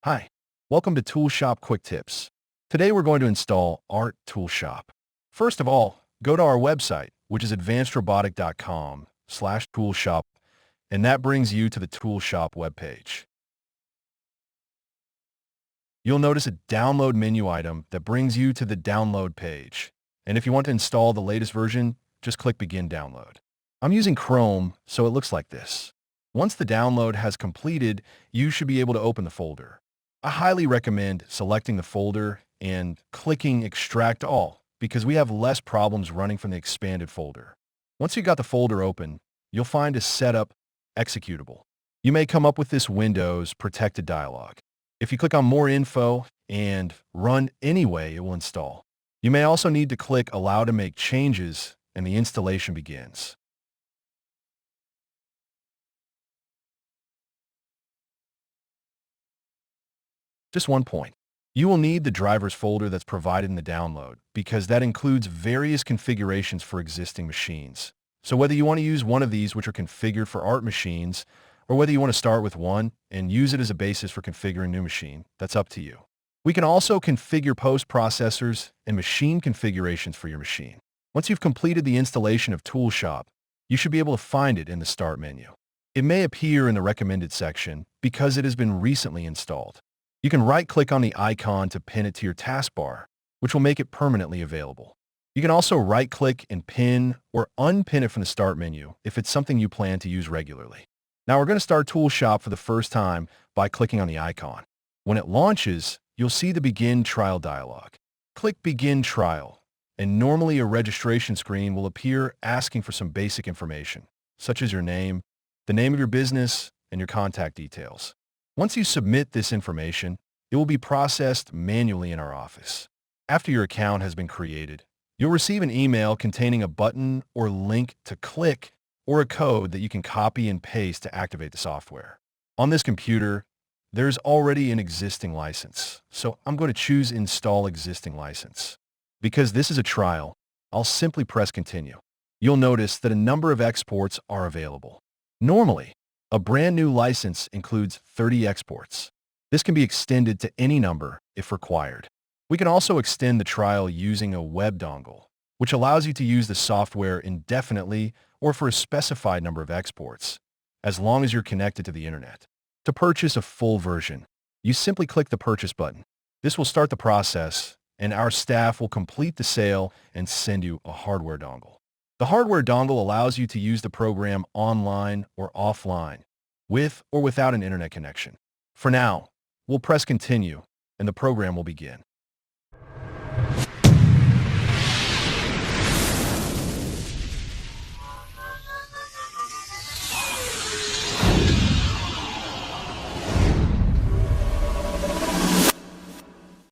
Hi, welcome to ToolShop Quick Tips. Today we're going to install Art ToolShop. First of all, go to our website, which is advancedrobotic.com/toolshop, and that brings you to the ToolShop webpage. You'll notice a download menu item that brings you to the download page. And if you want to install the latest version, just click Begin Download. I'm using Chrome, so it looks like this. Once the download has completed, you should be able to open the folder. I highly recommend selecting the folder and clicking Extract All because we have less problems running from the expanded folder. Once you got the folder open, you'll find a Setup executable. You may come up with this Windows protected dialog. If you click on More Info and Run Anyway, it will install. You may also need to click Allow to make changes, and the installation begins. Just one point. You will need the drivers folder that's provided in the download because that includes various configurations for existing machines. So whether you want to use one of these which are configured for art machines, or whether you want to start with one and use it as a basis for configuring a new machine, that's up to you. We can also configure post processors and machine configurations for your machine. Once you've completed the installation of ToolShop, you should be able to find it in the Start menu. It may appear in the recommended section because it has been recently installed. You can right-click on the icon to pin it to your taskbar, which will make it permanently available. You can also right-click and pin or unpin it from the Start menu if it's something you plan to use regularly. Now we're going to start ToolShop for the first time by clicking on the icon. When it launches, you'll see the Begin Trial dialog. Click Begin Trial, and normally a registration screen will appear asking for some basic information, such as your name, the name of your business, and your contact details. Once you submit this information, it will be processed manually in our office. After your account has been created, you'll receive an email containing a button or link to click or a code that you can copy and paste to activate the software. On this computer, there's already an existing license, so I'm going to choose Install Existing License. Because this is a trial, I'll simply press Continue. You'll notice that a number of exports are available. Normally, a brand new license includes 30 exports. This can be extended to any number if required. We can also extend the trial using a web dongle, which allows you to use the software indefinitely or for a specified number of exports, as long as you're connected to the internet. To purchase a full version, you simply click the Purchase button. This will start the process, and our staff will complete the sale and send you a hardware dongle. The hardware dongle allows you to use the program online or offline, with or without an internet connection. For now, we'll press Continue, and the program will begin.